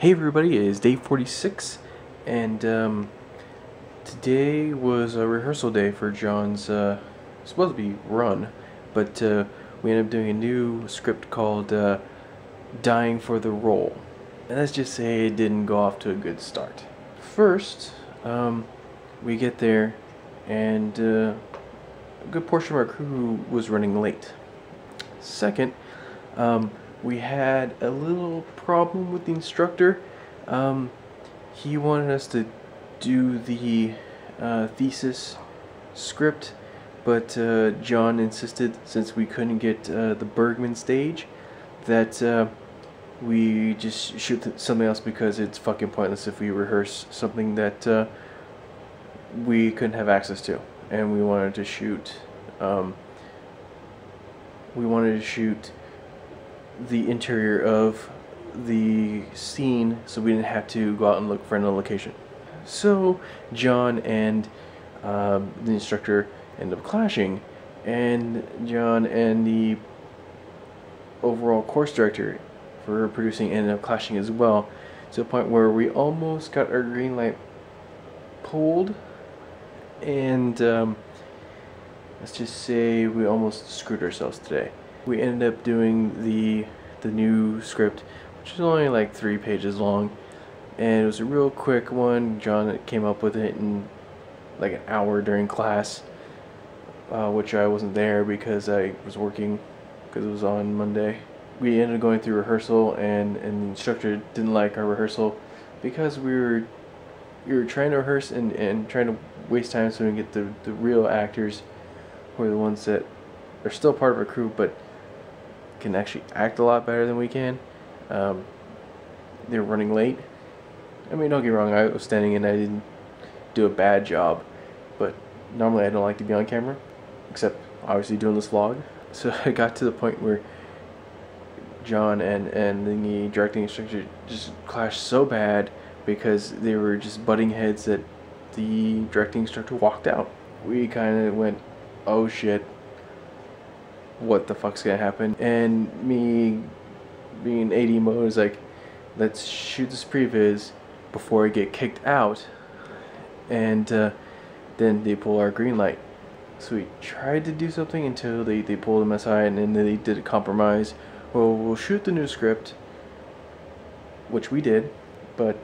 Hey everybody, it is day 46, and today was a rehearsal day for John's supposed to be run, but we ended up doing a new script called Dying for the Role. And let's just say it didn't go off to a good start. First, we get there, and a good portion of our crew was running late. Second, we had a little problem with the instructor. He wanted us to do the thesis script, but John insisted, since we couldn't get the Bergman stage, that we just shoot something else because it's fucking pointless if we rehearse something that we couldn't have access to. And we wanted to shoot the interior of the scene, so we didn't have to go out and look for another location. So John and the instructor ended up clashing, and John and the overall course director for producing ended up clashing as well, to the point where we almost got our green light pulled, and let's just say we almost screwed ourselves today. We ended up doing the new script, which is only like 3 pages long, and it was a real quick one. John came up with it in like an hour during class, which I wasn't there because I was working, because it was on Monday. We ended up going through rehearsal, and the instructor didn't like our rehearsal because we were trying to rehearse and trying to waste time so we can get the real actors, who are the ones that are still part of our crew but can actually act a lot better than we can. They were running late. I mean, don't get me wrong, I was standing and I didn't do a bad job, but normally I don't like to be on camera, except obviously doing this vlog. So I got to the point where John and the directing instructor just clashed so bad because they were just butting heads that the directing instructor walked out. We kind of went, oh shit, what the fuck's gonna happen? And me being AD mode is like, let's shoot this previs before I get kicked out, and then they pull our green light. So we tried to do something until they pulled them aside, and then they did a compromise. Well, we'll shoot the new script, which we did, but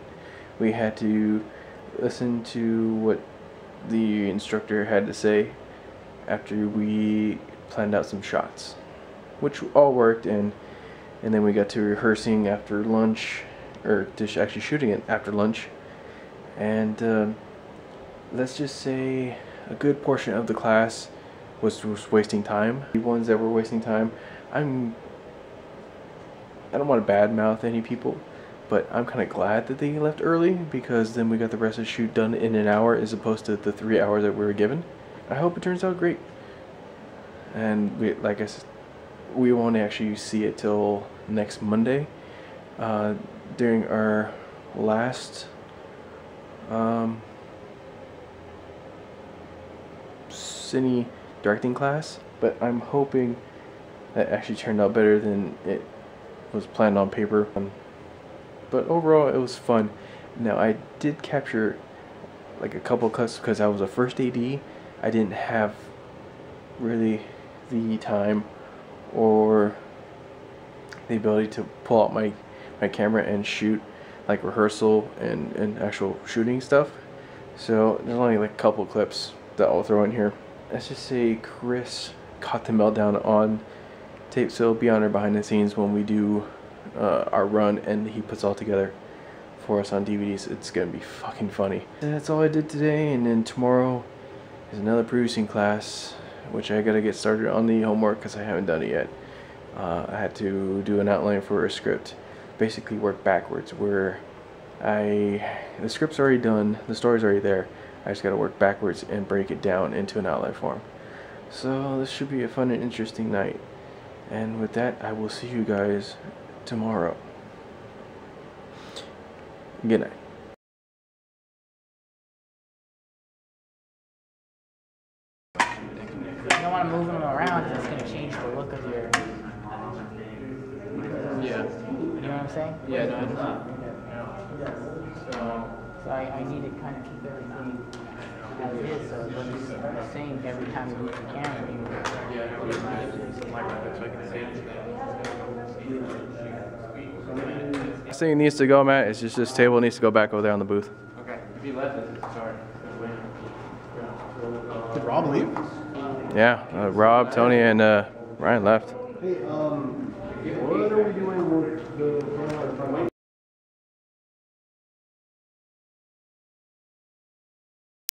we had to listen to what the instructor had to say after we planned out some shots, which all worked, and then we got to rehearsing after lunch, or actually shooting it after lunch, and let's just say a good portion of the class was wasting time. The ones that were wasting time, I don't want to badmouth any people, but I'm kind of glad that they left early, because then we got the rest of the shoot done in an hour as opposed to the 3 hours that we were given. I hope it turns out great. And like I said, we won't actually see it till next Monday, during our last cine directing class. But I'm hoping that actually turned out better than it was planned on paper. But overall, it was fun. Now, I did capture like a couple cuts because I was a first AD. I didn't have really the time or the ability to pull out my camera and shoot like rehearsal and actual shooting stuff. So there's only like a couple clips that I'll throw in here. Let's just say Chris caught the meltdown on tape, so it'll be on our behind the scenes when we do our run, and he puts all together for us on DVDs. It's gonna be fucking funny. And that's all I did today, and then tomorrow is another producing class, which I gotta get started on the homework because I haven't done it yet. I had to do an outline for a script, basically work backwards, where the script's already done, the story's already there, I just gotta work backwards and break it down into an outline form. So this should be a fun and interesting night, and with that, I will see you guys tomorrow. Good night. You don't want to move them around because it's going to change the look of your... Yeah. You know what I'm saying? Yeah, no, I understand. I need to kind of keep everything as is, so it looks the same every time you move the camera. Last thing needs to go, Matt, is just this table needs to go back over there on the booth. Okay. If he left us, it's sorry. Did Rob leave? Yeah, Rob, Tony, and Ryan left. Hey, what are we doing with the